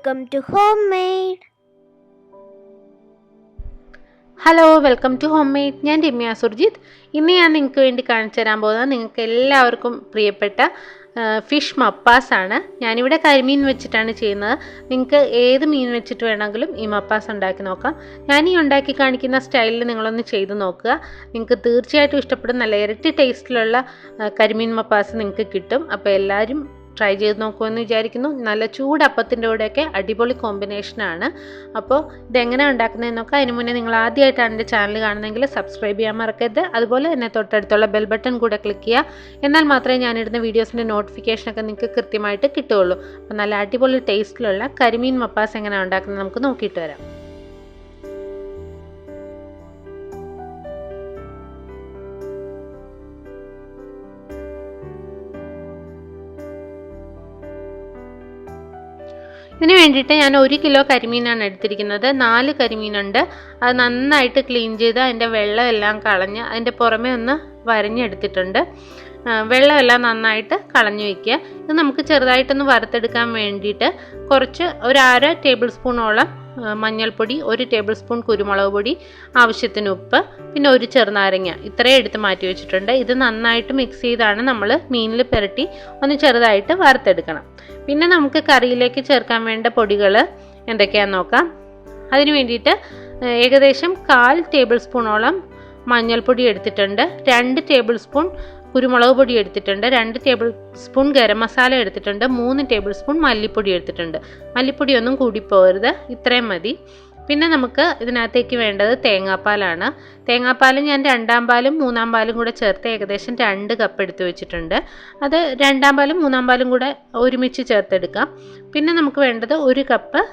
welcome to Homemade. Hello, welcome to homemade. ഞാൻ രമ്യ സുർജിത്ത്. ഇന്ന് ഞാൻ നിങ്ങൾക്ക് വേണ്ടി കാണിച്ചു തരാൻ പോകുന്നത് നിങ്ങൾക്ക് എല്ലാവർക്കും പ്രിയപ്പെട്ട ഫിഷ് മപ്പാസ് ആണ്. ഞാനിവിടെ കരിമീൻ വെച്ചിട്ടാണ് ചെയ്യുന്നത്. നിങ്ങൾക്ക് ഏത് മീൻ വെച്ചിട്ട് വേണമെങ്കിലും ഈ മപ്പാസ് ഉണ്ടാക്കി നോക്കാം. ഞാൻ ഈ ഉണ്ടാക്കി കാണിക്കുന്ന സ്റ്റൈലിൽ നിങ്ങളൊന്ന് ചെയ്ത് നോക്കുക. നിങ്ങൾക്ക് തീർച്ചയായിട്ടും ഇഷ്ടപ്പെടും. നല്ല ഇരട്ടി ടേസ്റ്റിലുള്ള കരിമീൻ മപ്പാസ് നിങ്ങൾക്ക് കിട്ടും. അപ്പോൾ എല്ലാവരും ട്രൈ ചെയ്ത് നോക്കുമെന്ന് വിചാരിക്കുന്നു. നല്ല ചൂടപ്പത്തിൻ്റെ കൂടെയൊക്കെ അടിപൊളി കോമ്പിനേഷനാണ്. അപ്പോൾ ഇതെങ്ങനെ ഉണ്ടാക്കുന്നതെന്ന് നോക്കാം. അതിന് മുന്നേ നിങ്ങൾ ആദ്യമായിട്ടാണ് എൻ്റെ ചാനൽ കാണുന്നതെങ്കിൽ സബ്സ്ക്രൈബ് ചെയ്യാൻ മറക്കരുത്. അതുപോലെ തന്നെ തൊട്ടടുത്തുള്ള ബെൽ ബട്ടൺ കൂടെ ക്ലിക്ക് ചെയ്യുക. എന്നാൽ മാത്രമേ ഞാനിടുന്ന വീഡിയോസിൻ്റെ നോട്ടിഫിക്കേഷനൊക്കെ നിങ്ങൾക്ക് കൃത്യമായിട്ട് കിട്ടുകയുള്ളൂ. അപ്പോൾ നല്ല അടിപൊളി ടേസ്റ്റിലുള്ള കരിമീൻ മപ്പാസ് എങ്ങനെയാണ് ഉണ്ടാക്കുന്നത് നമുക്ക് നോക്കിയിട്ട് വരാം. ഇതിന് വേണ്ടിയിട്ട് ഞാൻ 1 കിലോ കരിമീനാണ് എടുത്തിരിക്കുന്നത്. 4 കരിമീനുണ്ട്. അത് നന്നായിട്ട് ക്ലീൻ ചെയ്ത് അതിൻ്റെ വെള്ളമെല്ലാം കളഞ്ഞ് അതിൻ്റെ പുറമെ ഒന്ന് വരഞ്ഞെടുത്തിട്ടുണ്ട്. വെള്ളമെല്ലാം നന്നായിട്ട് കളഞ്ഞു വയ്ക്കുക. ഇത് നമുക്ക് ചെറുതായിട്ടൊന്ന് വറുത്തെടുക്കാൻ വേണ്ടിയിട്ട് ഒരു 1/2 ടേബിൾ സ്പൂണോളം മഞ്ഞൾപ്പൊടി, 1 ടേബിൾ സ്പൂൺ കുരുമുളക് പൊടി, ആവശ്യത്തിന് ഉപ്പ്, പിന്നെ 1 ചെറുനാരങ്ങ ഇത്രയും എടുത്ത് മാറ്റി വെച്ചിട്ടുണ്ട്. ഇത് നന്നായിട്ട് മിക്സ് ചെയ്താണ് നമ്മൾ മീനിൽ പുരട്ടി ഒന്ന് ചെറുതായിട്ട് വറുത്തെടുക്കണം. പിന്നെ നമുക്ക് കറിയിലേക്ക് ചേർക്കാൻ വേണ്ട പൊടികൾ എന്തൊക്കെയാണെന്ന് നോക്കാം. അതിന് വേണ്ടിയിട്ട് ഏകദേശം 1/4 ടേബിൾ സ്പൂണോളം മഞ്ഞൾപ്പൊടി എടുത്തിട്ടുണ്ട്, 2 ടേബിൾ സ്പൂൺ കുരുമുളക് പൊടി എടുത്തിട്ടുണ്ട്, 2 ടേബിൾ സ്പൂൺ ഗരം മസാല എടുത്തിട്ടുണ്ട്, 3 ടേബിൾ സ്പൂൺ മല്ലിപ്പൊടി എടുത്തിട്ടുണ്ട്. മല്ലിപ്പൊടി ഒന്നും കൂടിപ്പോകരുത്, ഇത്രയും മതി. പിന്നെ നമുക്ക് ഇതിനകത്തേക്ക് വേണ്ടത് തേങ്ങാപ്പാലാണ്. തേങ്ങാപ്പാൽ ഞാൻ 2-ാം പാലും 3-ാം പാലും കൂടെ ചേർത്ത് ഏകദേശം 2 കപ്പ് എടുത്ത് വെച്ചിട്ടുണ്ട്. അത് 2-ാം പാലും 3-ാം പാലും കൂടെ ഒരുമിച്ച് ചേർത്തെടുക്കാം. പിന്നെ നമുക്ക് വേണ്ടത് 1 കപ്പ്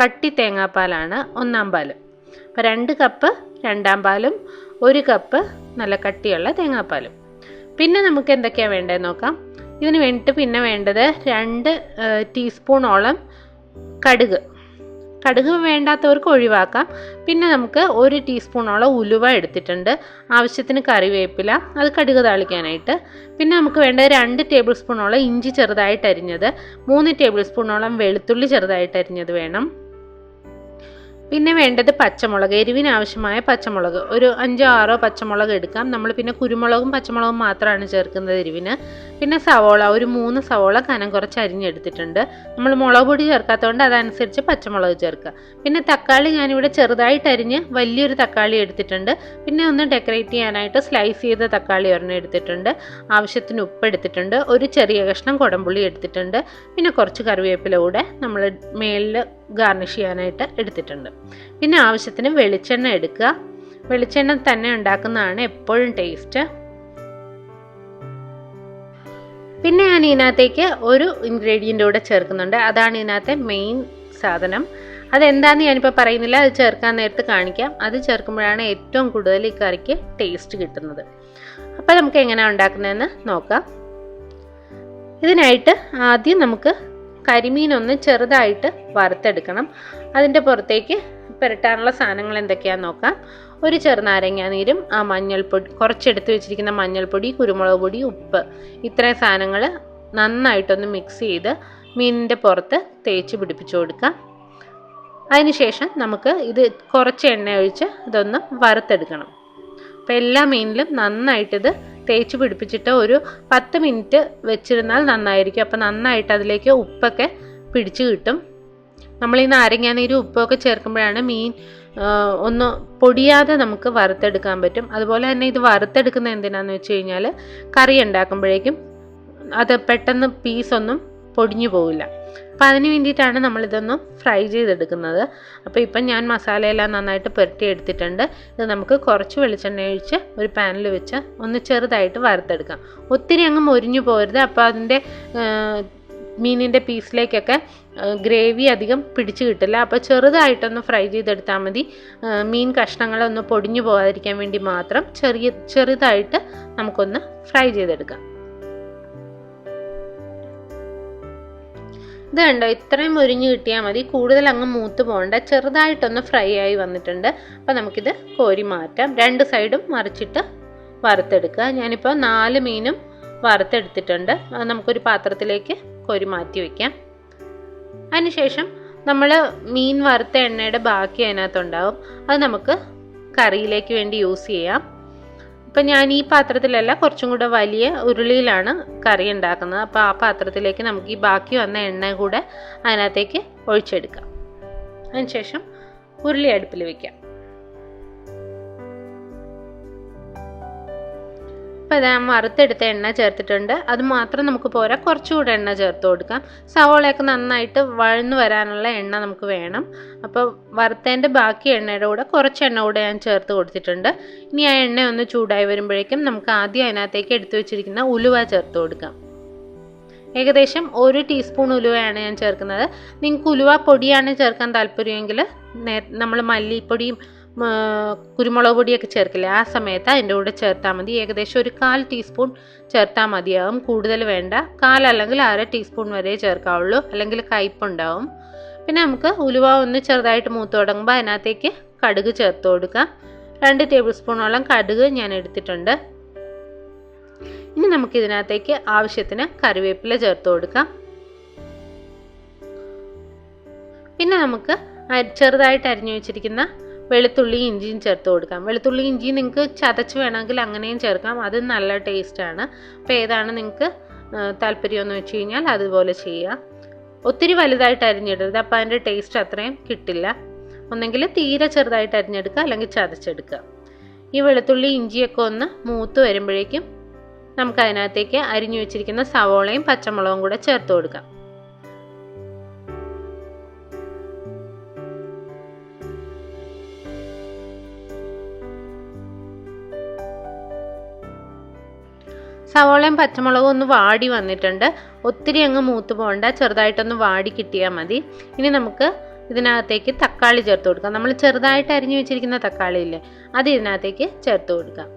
കട്ടി തേങ്ങാപ്പാലാണ്, 1-ാം പാൽ. അപ്പോൾ 2 കപ്പ് 2-ാം പാലും 1 കപ്പ് നല്ല കട്ടിയുള്ള തേങ്ങാപ്പാലും. പിന്നെ നമുക്ക് എന്തൊക്കെയാണ് വേണ്ടതെന്ന് നോക്കാം. ഇതിന് വേണ്ടിയിട്ട് പിന്നെ വേണ്ടത് 2 ടീസ്പൂണോളം കടുക് വേണ്ടാത്തവർക്ക് ഒഴിവാക്കാം. പിന്നെ നമുക്ക് 1 ടീസ്പൂണോളം ഉലുവ എടുത്തിട്ടുണ്ട്, ആവശ്യത്തിന് കറിവേപ്പില, അത് കടുക് താളിക്കാനായിട്ട്. പിന്നെ നമുക്ക് വേണ്ടത് 2 ടേബിൾ സ്പൂണോളം ഇഞ്ചി ചെറുതായിട്ട് അരിഞ്ഞത്, 3 ടേബിൾ സ്പൂണോളം വെളുത്തുള്ളി ചെറുതായിട്ട് അരിഞ്ഞത് വേണം. പിന്നെ വേണ്ടത് പച്ചമുളക്, എരിവിന് ആവശ്യമായ പച്ചമുളക് ഒരു 5-6 പച്ചമുളക് എടുക്കാം. നമ്മൾ പിന്നെ കുരുമുളകും പച്ചമുളകും മാത്രമാണ് ചേർക്കുന്നത് എരിവിന്. പിന്നെ സവോള ഒരു 3 സവോള കനം കുറച്ച് അരിഞ്ഞെടുത്തിട്ടുണ്ട്. നമ്മൾ മുളക് പൊടി ചേർക്കാത്തതുകൊണ്ട് അതനുസരിച്ച് പച്ചമുളക് ചേർക്കുക. പിന്നെ തക്കാളി ഞാനിവിടെ ചെറുതായിട്ട് അരിഞ്ഞ് വലിയൊരു തക്കാളി എടുത്തിട്ടുണ്ട്. പിന്നെ ഒന്ന് ഡെക്കറേറ്റ് ചെയ്യാനായിട്ട് സ്ലൈസ് ചെയ്ത തക്കാളി ഒരെണ്ണം എടുത്തിട്ടുണ്ട്. ആവശ്യത്തിന് ഉപ്പ് എടുത്തിട്ടുണ്ട്, ഒരു ചെറിയ കഷ്ണം കുടംപുളി എടുത്തിട്ടുണ്ട്. പിന്നെ കുറച്ച് കറിവേപ്പില കൂടെ നമ്മൾ മേലിൽ ഗാർണിഷ് ചെയ്യാനായിട്ട് എടുത്തിട്ടുണ്ട്. പിന്നെ ആവശ്യത്തിന് വെളിച്ചെണ്ണ എടുക്കുക. വെളിച്ചെണ്ണ തന്നെ ഉണ്ടാക്കുന്നതാണ് എപ്പോഴും ടേസ്റ്റ്. പിന്നെ ഞാൻ ഇതിനകത്തേക്ക് ഒരു ഇൻഗ്രീഡിയൻ്റ് കൂടെ ചേർക്കുന്നുണ്ട്. അതാണ് ഇതിനകത്തെ മെയിൻ സാധനം. അതെന്താണെന്ന് ഞാനിപ്പോൾ പറയുന്നില്ല, അത് ചേർക്കാൻ നേരത്ത് കാണിക്കാം. അത് ചേർക്കുമ്പോഴാണ് ഏറ്റവും കൂടുതൽ ഈ കറിക്ക് ടേസ്റ്റ് കിട്ടുന്നത്. അപ്പോൾ നമുക്ക് എങ്ങനെയാണ് ഉണ്ടാക്കുന്നതെന്ന് നോക്കാം. ഇതിനായിട്ട് ആദ്യം നമുക്ക് കരിമീൻ ഒന്ന് ചെറുതായിട്ട് വറുത്തെടുക്കണം. അതിൻ്റെ പുറത്തേക്ക് പുരട്ടാനുള്ള സാധനങ്ങൾ എന്തൊക്കെയാണെന്ന് നോക്കാം. ഒരു ചെറുനാരങ്ങ നീരും മഞ്ഞൾപ്പൊടി, കുറച്ചെടുത്ത് വെച്ചിരിക്കുന്ന മഞ്ഞൾപ്പൊടി, കുരുമുളക് പൊടി, ഉപ്പ്, ഇത്രയും സാധനങ്ങൾ നന്നായിട്ടൊന്ന് മിക്സ് ചെയ്ത് മീനിൻ്റെ പുറത്ത് തേച്ച് പിടിപ്പിച്ചു കൊടുക്കാം. അതിനുശേഷം നമുക്ക് ഇത് കുറച്ച് എണ്ണ ഒഴിച്ച് ഇതൊന്ന് വറുത്തെടുക്കണം. അപ്പോൾ എല്ലാ മീനിലും നന്നായിട്ടിത് തേച്ച് പിടിപ്പിച്ചിട്ട് ഒരു 10 മിനിറ്റ് വെച്ചിരുന്നാൽ നന്നായിരിക്കും. അപ്പോൾ നന്നായിട്ട് അതിലേക്ക് ഉപ്പൊക്കെ പിടിച്ച് കിട്ടും. നമ്മൾ ഈ നാരങ്ങാനീരും ഉപ്പൊക്കെ ചേർക്കുമ്പോഴാണ് മീൻ ഒന്ന് പൊടിയാതെ നമുക്ക് വറുത്തെടുക്കാൻ പറ്റും. അതുപോലെ തന്നെ ഇത് വറുത്തെടുക്കുന്നത് എന്തിനാണെന്ന് വെച്ച് കഴിഞ്ഞാൽ കറി ഉണ്ടാക്കുമ്പോഴേക്കും അത് പെട്ടെന്ന് പീസൊന്നും പൊടിഞ്ഞു പോവില്ല. അപ്പോൾ അതിന് വേണ്ടിയിട്ടാണ് നമ്മളിതൊന്ന് ഫ്രൈ ചെയ്തെടുക്കുന്നത്. അപ്പോൾ ഇപ്പം ഞാൻ മസാലയെല്ലാം നന്നായിട്ട് പുരട്ടി എടുത്തിട്ടുണ്ട്. ഇത് നമുക്ക് കുറച്ച് വെളിച്ചെണ്ണ ഒഴിച്ച് ഒരു പാനിൽ വെച്ച് ഒന്ന് ചെറുതായിട്ട് വറുത്തെടുക്കാം. ഒത്തിരി അങ്ങ് മൊരിഞ്ഞു പോകരുത്. അപ്പോൾ അതിൻ്റെ മീനിൻ്റെ പീസിലേക്കൊക്കെ ഗ്രേവി അധികം പിടിച്ച് കിട്ടില്ല. അപ്പോൾ ചെറുതായിട്ടൊന്ന് ഫ്രൈ ചെയ്തെടുത്താൽ മതി. മീൻ കഷ്ണങ്ങളൊന്ന് പൊടിഞ്ഞു പോകാതിരിക്കാൻ വേണ്ടി മാത്രം ചെറുതായിട്ട് നമുക്കൊന്ന് ഫ്രൈ ചെയ്തെടുക്കാം. ഇത് കണ്ടോ, ഇത്രയും മൊരിഞ്ഞ് കിട്ടിയാൽ മതി. കൂടുതൽ അങ്ങ് മൂത്ത് പോകണ്ട, ചെറുതായിട്ടൊന്ന് ഫ്രൈ ആയി വന്നിട്ടുണ്ട്. അപ്പോൾ നമുക്കിത് കോരി മാറ്റാം. 2 സൈഡും മറിച്ചിട്ട് വറുത്തെടുക്കുക. ഞാനിപ്പോൾ 4 മീനും വറുത്തെടുത്തിട്ടുണ്ട്. നമുക്കൊരു പാത്രത്തിലേക്ക് കോരി മാറ്റി വയ്ക്കാം. അതിനുശേഷം നമ്മൾ മീൻ വറുത്ത എണ്ണയുടെ ബാക്കി അതിനകത്തുണ്ടാവും. അത് നമുക്ക് കറിയിലേക്ക് വേണ്ടി യൂസ് ചെയ്യാം. അപ്പം ഞാൻ ഈ പാത്രത്തിലല്ല, കുറച്ചും കൂടെ വലിയ ഉരുളിയിലാണ് കറി ഉണ്ടാക്കുന്നത്. അപ്പോൾ ആ പാത്രത്തിലേക്ക് നമുക്ക് ഈ ബാക്കി വന്ന എണ്ണ കൂടെ അതിനകത്തേക്ക് ഒഴിച്ചെടുക്കാം. അതിനുശേഷം ഉരുളി അടുപ്പിൽ വയ്ക്കാം. അപ്പോൾ ഞാൻ വറുത്തെടുത്ത എണ്ണ ചേർത്തിട്ടുണ്ട്. അത് മാത്രം നമുക്ക് പോരാ, കുറച്ചുകൂടെ എണ്ണ ചേർത്ത് കൊടുക്കാം. സവോളയൊക്കെ നന്നായിട്ട് വഴന്നു വരാനുള്ള എണ്ണ നമുക്ക് വേണം. അപ്പോൾ വറുത്തതിൻ്റെ ബാക്കി എണ്ണയുടെ കൂടെ കുറച്ച് എണ്ണ കൂടെ ഞാൻ ചേർത്ത് കൊടുത്തിട്ടുണ്ട്. ഇനി ആ എണ്ണ ഒന്ന് ചൂടായി വരുമ്പോഴേക്കും നമുക്ക് ആദ്യം അതിനകത്തേക്ക് എടുത്തു വെച്ചിരിക്കുന്ന ഉലുവ ചേർത്ത് കൊടുക്കാം. ഏകദേശം 1 ടീസ്പൂൺ ഉലുവയാണ് ഞാൻ ചേർക്കുന്നത്. നിങ്ങൾക്ക് ഉലുവ പൊടിയാണ് ചേർക്കാൻ താല്പര്യമെങ്കിൽ നമ്മൾ മല്ലിപ്പൊടിയും കുരുമുളക് പൊടിയൊക്കെ ചേർക്കില്ലേ, ആ സമയത്ത് അതിൻ്റെ കൂടെ ചേർത്താൽ മതി. ഏകദേശം ഒരു 1/4 ടീസ്പൂൺ ചേർത്താൽ മതിയാകും, കൂടുതൽ വേണ്ട. 1/4 അല്ലെങ്കിൽ 1/2 ടീസ്പൂൺ വരെ ചേർക്കാവുള്ളൂ, അല്ലെങ്കിൽ കയ്പുണ്ടാവും. പിന്നെ നമുക്ക് ഉലുവ ഒന്ന് ചെറുതായിട്ട് മൂത്ത് തുടങ്ങുമ്പോൾ അതിനകത്തേക്ക് കടുക് ചേർത്ത് കൊടുക്കാം. 2 ടേബിൾ സ്പൂണോളം കടുക് ഞാൻ എടുത്തിട്ടുണ്ട്. ഇനി നമുക്ക് ഇതിനകത്തേക്ക് ആവശ്യത്തിന് കറിവേപ്പില ചേർത്ത് കൊടുക്കാം. പിന്നെ നമുക്ക് ചെറുതായിട്ട് അരിഞ്ഞു വെച്ചിരിക്കുന്ന വെളുത്തുള്ളി ഇഞ്ചിയും ചേർത്ത് കൊടുക്കാം. വെളുത്തുള്ളി ഇഞ്ചി നിങ്ങൾക്ക് ചതച്ച് വേണമെങ്കിൽ അങ്ങനെയും ചേർക്കാം, അത് നല്ല ടേസ്റ്റാണ്. അപ്പോൾ ഏതാണ് നിങ്ങൾക്ക് താല്പര്യമെന്ന് വെച്ച് കഴിഞ്ഞാൽ അതുപോലെ ചെയ്യുക. ഒത്തിരി വലുതായിട്ട് അരിഞ്ഞിടരുത്, അപ്പോൾ അതിൻ്റെ ടേസ്റ്റ് അത്രയും കിട്ടില്ല. ഒന്നെങ്കിൽ തീരെ ചെറുതായിട്ട് അരിഞ്ഞെടുക്കുക, അല്ലെങ്കിൽ ചതച്ചെടുക്കുക. ഈ വെളുത്തുള്ളി ഇഞ്ചിയൊക്കെ ഒന്ന് മൂത്ത് വരുമ്പോഴേക്കും നമുക്ക് അതിനകത്തേക്ക് അരിഞ്ഞു വെച്ചിരിക്കുന്ന സവോളയും പച്ചമുളകും കൂടെ ചേർത്ത് കൊടുക്കാം. സവോളയും പച്ചമുളകും ഒന്ന് വാടി വന്നിട്ടുണ്ട്. ഒത്തിരി അങ്ങ് മൂത്ത് പോകണ്ട, ചെറുതായിട്ടൊന്ന് വാടി കിട്ടിയാൽ മതി. ഇനി നമുക്ക് ഇതിനകത്തേക്ക് തക്കാളി ചേർത്ത് കൊടുക്കാം. നമ്മൾ ചെറുതായിട്ട് അരിഞ്ഞു വെച്ചിരിക്കുന്ന തക്കാളി ഇല്ലേ, അത് ഇതിനകത്തേക്ക് ചേർത്ത് കൊടുക്കാം.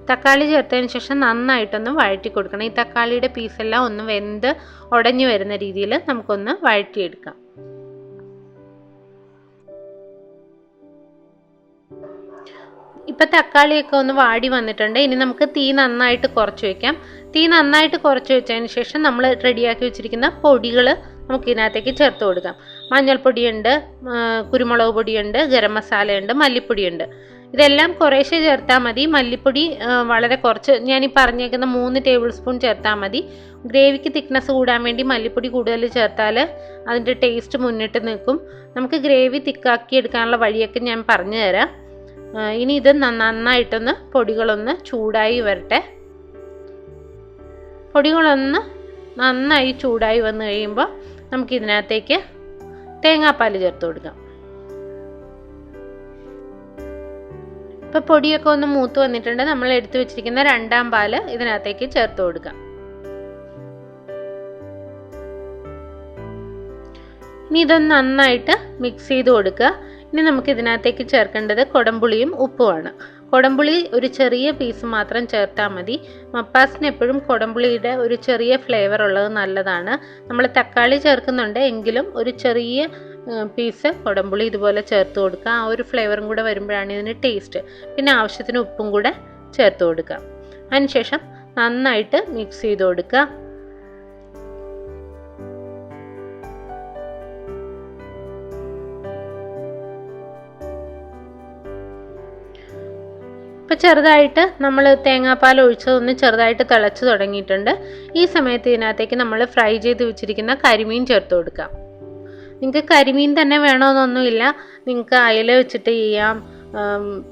തക്കാളി ചേർത്തതിന് ശേഷം നന്നായിട്ടൊന്ന് വഴറ്റി കൊടുക്കണം. ഈ തക്കാളിയുടെ പീസെല്ലാം ഒന്ന് വെന്ത് ഉടഞ്ഞു വരുന്ന രീതിയിൽ നമുക്കൊന്ന് വഴറ്റിയെടുക്കാം. ഇപ്പം തക്കാളിയൊക്കെ ഒന്ന് വാടി വന്നിട്ടുണ്ട്. ഇനി നമുക്ക് തീ നന്നായിട്ട് കുറച്ച് വയ്ക്കാം. തീ നന്നായിട്ട് കുറച്ച് വെച്ചതിന് ശേഷം നമ്മൾ റെഡിയാക്കി വെച്ചിരിക്കുന്ന പൊടികൾ നമുക്ക് ഇതിനകത്തേക്ക് ചേർത്ത് കൊടുക്കാം. മഞ്ഞൾപ്പൊടിയുണ്ട്, കുരുമുളക് പൊടിയുണ്ട്, ഗരം മസാലയുണ്ട്, മല്ലിപ്പൊടിയുണ്ട്. ഇതെല്ലാം കുറേശ്ശെ ചേർത്താൽ മതി. മല്ലിപ്പൊടി വളരെ കുറച്ച്, ഞാൻ ഈ പറഞ്ഞേക്കുന്ന 3 ടേബിൾ സ്പൂൺ ചേർത്താൽ മതി. ഗ്രേവിക്ക് തിക്നെസ് കൂടാൻ വേണ്ടി മല്ലിപ്പൊടി കൂടുതൽ ചേർത്താൽ അതിൻ്റെ ടേസ്റ്റ് മുന്നിട്ട് നിൽക്കും. നമുക്ക് ഗ്രേവി തിക്കാക്കി എടുക്കാനുള്ള വഴിയൊക്കെ ഞാൻ പറഞ്ഞു തരാം. ഇനി ഇത് നന്നായിട്ടൊന്ന് പൊടികളൊന്ന് ചൂടായി വരട്ടെ. പൊടികളൊന്ന് നന്നായി ചൂടായി വന്നു കഴിയുമ്പോൾ നമുക്ക് ഇതിനകത്തേക്ക് തേങ്ങാപ്പാൽ ചേർത്ത് കൊടുക്കാം. ഇപ്പോൾ പൊടിയൊക്കെ ഒന്ന് മൂത്ത് വന്നിട്ടുണ്ട്. നമ്മൾ എടുത്തു വെച്ചിരിക്കുന്ന 2ാം പാല് ഇതിനകത്തേക്ക് ചേർത്ത് കൊടുക്കാം. ഇനി ഇതൊന്ന് നന്നായിട്ട് മിക്സ് ചെയ്ത് കൊടുക്കുക. ഇനി നമുക്ക് ഇതിനകത്തേക്ക് ചേർക്കേണ്ടത് കൊടംപുളിയും ഉപ്പുമാണ്. കൊടംപുളി ഒരു ചെറിയ പീസ് മാത്രം ചേർത്താൽ മതി. മപ്പാസിന് എപ്പോഴും കൊടംപുളിയുടെ ഒരു ചെറിയ ഫ്ലേവർ ഉള്ളത് നല്ലതാണ്. നമ്മൾ തക്കാളി ചേർക്കുന്നുണ്ട് എങ്കിലും ഒരു ചെറിയ പീസ് കൊടംപുളി ഇതുപോലെ ചേർത്ത് കൊടുക്കുക. ആ ഒരു ഫ്ലേവറും കൂടെ വരുമ്പോഴാണ് ഇതിന് ടേസ്റ്റ്. പിന്നെ ആവശ്യത്തിന് ഉപ്പും കൂടെ ചേർത്ത് കൊടുക്കുക. അതിനുശേഷം നന്നായിട്ട് മിക്സ് ചെയ്ത് കൊടുക്കുക. ഇപ്പോൾ ചെറുതായിട്ട് നമ്മൾ തേങ്ങാപ്പാൽ ഒഴിച്ചതൊന്ന് ചെറുതായിട്ട് തിളച്ച് തുടങ്ങിയിട്ടുണ്ട്. ഈ സമയത്ത് ഇതിനകത്തേക്ക് നമ്മൾ ഫ്രൈ ചെയ്ത് വെച്ചിരിക്കുന്ന കരിമീൻ ചേർത്ത് കൊടുക്കാം. നിങ്ങൾക്ക് കരിമീൻ തന്നെ വേണമെന്നൊന്നുമില്ല, നിങ്ങൾക്ക് അയല വെച്ചിട്ട് ചെയ്യാം,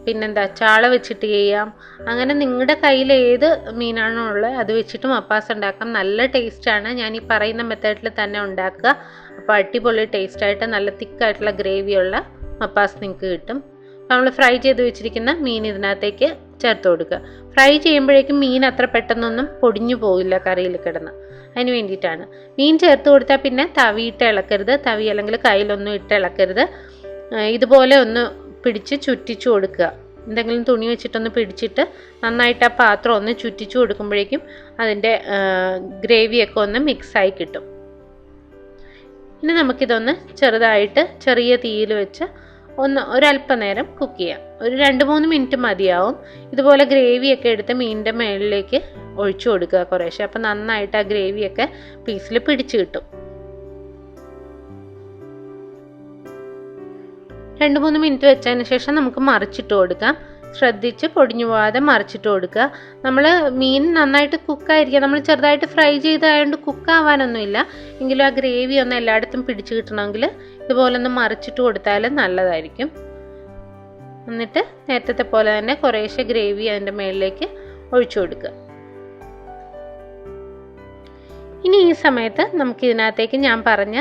പിന്നെന്താ ചാള വെച്ചിട്ട് ചെയ്യാം. അങ്ങനെ നിങ്ങളുടെ കയ്യിൽ ഏത് മീനാണോ ഉള്ളത് അത് വെച്ചിട്ട് മപ്പാസ് ഉണ്ടാക്കാം. നല്ല ടേസ്റ്റാണ്. ഞാൻ ഈ പറയുന്ന മെത്തേഡിൽ തന്നെ ഉണ്ടാക്കുക. അപ്പോൾ അടിപൊളി ടേസ്റ്റായിട്ട് നല്ല തിക്കായിട്ടുള്ള ഗ്രേവിയുള്ള മപ്പാസ് നിങ്ങൾക്ക് കിട്ടും. നമ്മൾ ഫ്രൈ ചെയ്ത് വെച്ചിരിക്കുന്ന മീൻ ഇതിനകത്തേക്ക് ചേർത്ത് കൊടുക്കുക. ഫ്രൈ ചെയ്യുമ്പോഴേക്കും മീൻ അത്ര പെട്ടെന്നൊന്നും പൊടിഞ്ഞു പോകില്ല കറിയിൽ കിടന്ന്, അതിന് വേണ്ടിയിട്ടാണ്. മീൻ ചേർത്ത് കൊടുത്താൽ പിന്നെ തവിയിട്ട് ഇളക്കരുത്, തവി അല്ലെങ്കിൽ കയ്യിലൊന്നും ഇട്ട് ഇളക്കരുത്. ഇതുപോലെ ഒന്ന് പിടിച്ച് ചുറ്റിച്ചു കൊടുക്കുക. എന്തെങ്കിലും തുണി വെച്ചിട്ടൊന്ന് പിടിച്ചിട്ട് നന്നായിട്ട് ആ പാത്രം ഒന്ന് ചുറ്റിച്ചു കൊടുക്കുമ്പോഴേക്കും അതിൻ്റെ ഗ്രേവിയൊക്കെ ഒന്ന് മിക്സായി കിട്ടും. ഇനി നമുക്കിതൊന്ന് ചെറുതായിട്ട് ചെറിയ തീയിൽ വെച്ച് ഒരല്പനേരം കുക്ക് ചെയ്യാം. ഒരു 2-3 മിനിറ്റ് മതിയാവും. ഇതുപോലെ ഗ്രേവിയൊക്കെ എടുത്ത് മീനിൻ്റെ മുകളിലേക്ക് ഒഴിച്ചു കൊടുക്കുക കുറേശ്ശെ. അപ്പം നന്നായിട്ട് ആ ഗ്രേവിയൊക്കെ പീസിൽ പിടിച്ച് കിട്ടും. 2-3 മിനിറ്റ് വെച്ചതിന് ശേഷം നമുക്ക് മറിച്ചിട്ട് കൊടുക്കാം. ശ്രദ്ധിച്ച് പൊടിഞ്ഞു പോകാതെ മറിച്ചിട്ട് കൊടുക്കുക. നമ്മൾ മീൻ നന്നായിട്ട് കുക്കായിരിക്കുക, നമ്മൾ ചെറുതായിട്ട് ഫ്രൈ ചെയ്തായതുകൊണ്ട് കുക്കാവാനൊന്നുമില്ല. എങ്കിലും ആ ഗ്രേവി ഒന്ന് എല്ലായിടത്തും പിടിച്ച് കിട്ടണമെങ്കിൽ ഇതുപോലെ ഒന്ന് മറിച്ചിട്ട് കൊടുത്താൽ നല്ലതായിരിക്കും. എന്നിട്ട് നേരത്തെ പോലെ തന്നെ കുറേശ്ശെ ഗ്രേവി അതിൻ്റെ മുകളിലേക്ക് ഒഴിച്ചു കൊടുക്കുക. ഇനി ഈ സമയത്ത് നമുക്ക് ഇതിനകത്തേക്ക് ഞാൻ പറഞ്ഞ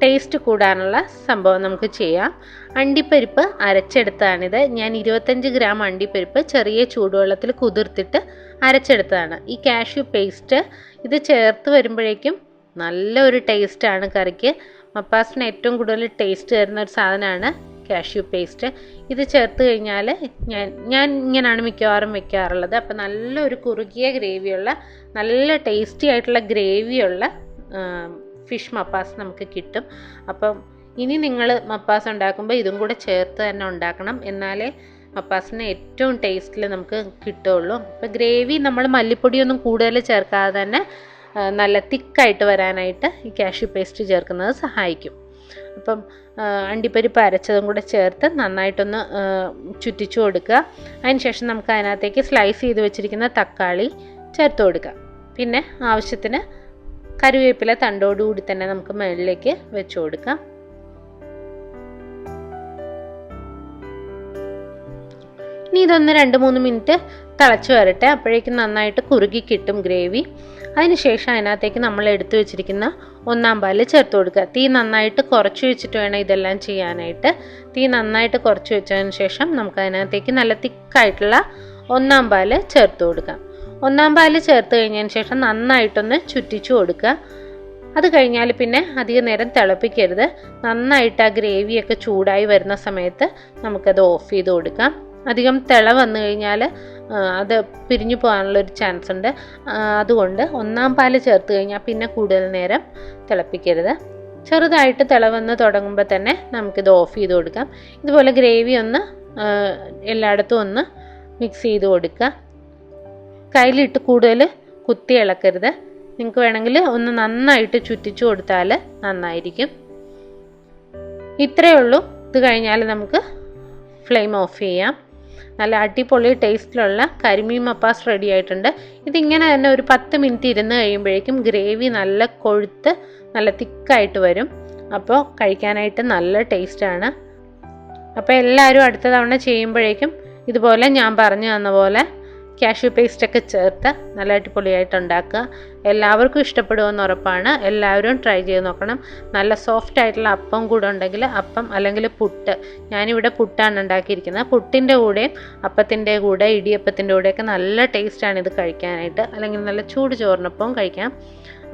ടേസ്റ്റ് കൂടാനുള്ള സംഭവം നമുക്ക് ചെയ്യാം. അണ്ടിപ്പരിപ്പ് അരച്ചെടുത്തതാണിത്. ഞാൻ 25 ഗ്രാം അണ്ടിപ്പരിപ്പ് ചെറിയ ചൂടുവെള്ളത്തിൽ കുതിർത്തിട്ട് അരച്ചെടുത്തതാണ്. ഈ കാഷ്യൂ പേസ്റ്റ് ഇത് ചേർത്ത് വരുമ്പോഴേക്കും നല്ലൊരു ടേസ്റ്റാണ് കറിക്ക്. മപ്പാസിന് ഏറ്റവും കൂടുതൽ ടേസ്റ്റ് തരുന്ന ഒരു സാധനമാണ് കാഷ്യൂ പേസ്റ്റ്. ഇത് ചേർത്ത് കഴിഞ്ഞാൽ ഞാൻ ഇങ്ങനെയാണ് മിക്കവാറും വെക്കാറുള്ളത്. അപ്പം നല്ലൊരു കുറുകിയ ഗ്രേവിയുള്ള നല്ല ടേസ്റ്റി ആയിട്ടുള്ള ഗ്രേവിയുള്ള ഫിഷ് മപ്പാസ് നമുക്ക് കിട്ടും. അപ്പം ഇനി നിങ്ങൾ മപ്പാസ് ഉണ്ടാക്കുമ്പോൾ ഇതും കൂടെ ചേർത്ത് തന്നെ ഉണ്ടാക്കണം, എന്നാലേ മപ്പാസിന് ഏറ്റവും ടേസ്റ്റിൽ നമുക്ക് കിട്ടുള്ളൂ. അപ്പോൾ ഗ്രേവി നമ്മൾ മല്ലിപ്പൊടിയൊന്നും കൂടുതൽ ചേർക്കാതെ തന്നെ നല്ല തിക്കായിട്ട് വരാനായിട്ട് ഈ കാഷ്യൂ പേസ്റ്റ് ചേർക്കുന്നത് സഹായിക്കും. അപ്പം അണ്ടിപ്പരിപ്പ് അരച്ചതും കൂടെ ചേർത്ത് നന്നായിട്ടൊന്ന് ചുറ്റിച്ചു കൊടുക്കുക. അതിനുശേഷം നമുക്ക് അതിനകത്തേക്ക് സ്ലൈസ് ചെയ്ത് വെച്ചിരിക്കുന്ന തക്കാളി ചേർത്ത് കൊടുക്കുക. പിന്നെ ആവശ്യത്തിന് കറിവേപ്പില തണ്ടോടുകൂടി തന്നെ നമുക്ക് മുകളിലേക്ക് വെച്ച് കൊടുക്കാം. ഇനി ഇതൊന്ന് 2-3 മിനിറ്റ് തിളച്ച് വരട്ടെ. അപ്പോഴേക്കും നന്നായിട്ട് കുറുകി കിട്ടും ഗ്രേവി. അതിനുശേഷം അതിനകത്തേക്ക് നമ്മൾ എടുത്തു വെച്ചിരിക്കുന്ന 1-ാം പാല് ചേർത്ത് കൊടുക്കുക. തീ നന്നായിട്ട് കുറച്ച് വെച്ചിട്ട് വേണം ഇതെല്ലാം ചെയ്യാനായിട്ട്. തീ നന്നായിട്ട് കുറച്ച് വെച്ചതിന് ശേഷം നമുക്ക് അതിനകത്തേക്ക് നല്ല തിക്കായിട്ടുള്ള 1-ാം പാല് ചേർത്ത് കൊടുക്കാം. 1-ാം പാല് ചേർത്ത് കഴിഞ്ഞതിന് ശേഷം നന്നായിട്ടൊന്ന് ചുറ്റിച്ചു കൊടുക്കുക. അത് കഴിഞ്ഞാൽ പിന്നെ അധികം നേരം തിളപ്പിക്കരുത്. നന്നായിട്ട് ആ ഗ്രേവിയൊക്കെ ചൂടായി വരുന്ന സമയത്ത് നമുക്കത് ഓഫ് ചെയ്ത് കൊടുക്കാം. അധികം തിള വന്നു കഴിഞ്ഞാൽ അത് പിരിഞ്ഞു പോകാനുള്ളൊരു ചാൻസ് ഉണ്ട്. അതുകൊണ്ട് 1-ാം പാല് ചേർത്ത് കഴിഞ്ഞാൽ പിന്നെ കൂടുതൽ നേരം തിളപ്പിക്കരുത്. ചെറുതായിട്ട് തിള വന്ന് തുടങ്ങുമ്പോൾ തന്നെ നമുക്കിത് ഓഫ് ചെയ്ത് കൊടുക്കാം. ഇതുപോലെ ഗ്രേവി ഒന്ന് എല്ലായിടത്തും ഒന്ന് മിക്സ് ചെയ്ത് കൊടുക്കുക. കയ്യിലിട്ട് കൂടുതൽ കുത്തി ഇളക്കരുത്. നിങ്ങൾക്ക് വേണമെങ്കിൽ ഒന്ന് നന്നായിട്ട് ചുറ്റിച്ചു കൊടുത്താൽ നന്നായിരിക്കും. ഇത്രയേ ഉള്ളൂ. ഇത് കഴിഞ്ഞാൽ നമുക്ക് ഫ്ലെയിം ഓഫ് ചെയ്യാം. നല്ല അടിപൊളി ടേസ്റ്റിലുള്ള കരിമീൻ മപ്പാസ് റെഡി ആയിട്ടുണ്ട്. ഇതിങ്ങനെ തന്നെ ഒരു 10 മിനിറ്റ് ഇരുന്ന് കഴിയുമ്പോഴേക്കും ഗ്രേവി നല്ല കൊഴുത്ത് നല്ല തിക്കായിട്ട് വരും. അപ്പോൾ കഴിക്കാനായിട്ട് നല്ല ടേസ്റ്റാണ്. അപ്പോൾ എല്ലാവരും അടുത്ത തവണ ചെയ്യുമ്പോഴേക്കും ഇതുപോലെ ഞാൻ പറഞ്ഞു തന്ന പോലെ കാഷ്യൂ പേസ്റ്റൊക്കെ ചേർത്ത് നല്ല അടിപൊളിയായിട്ട് ഉണ്ടാക്കുക. എല്ലാവർക്കും ഇഷ്ടപ്പെടുമെന്ന് ഉറപ്പാണ്. എല്ലാവരും ട്രൈ ചെയ്ത് നോക്കണം. നല്ല സോഫ്റ്റ് ആയിട്ടുള്ള അപ്പം കൂടെ ഉണ്ടെങ്കിൽ അപ്പം അല്ലെങ്കിൽ പുട്ട്, ഞാനിവിടെ പുട്ടാണ് ഉണ്ടാക്കിയിരിക്കുന്നത്. പുട്ടിൻ്റെ കൂടെയും അപ്പത്തിൻ്റെ കൂടെ ഇടിയപ്പത്തിൻ്റെ കൂടെയൊക്കെ നല്ല ടേസ്റ്റാണ് ഇത് കഴിക്കാനായിട്ട്. അല്ലെങ്കിൽ നല്ല ചൂട് ചോറിനൊപ്പം കഴിക്കാം.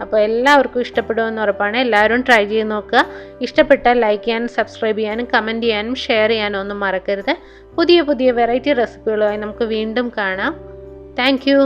അപ്പോൾ എല്ലാവർക്കും ഇഷ്ടപ്പെടുമെന്ന് ഉറപ്പാണ്. എല്ലാവരും ട്രൈ ചെയ്ത് നോക്കുക. ഇഷ്ടപ്പെട്ടാൽ ലൈക്ക് ചെയ്യാനും സബ്സ്ക്രൈബ് ചെയ്യാനും കമൻറ്റ് ചെയ്യാനും ഷെയർ ചെയ്യാനും ഒന്നും മറക്കരുത്. പുതിയ പുതിയ വെറൈറ്റി റെസിപ്പികളുമായി നമുക്ക് വീണ്ടും കാണാം. Thank you.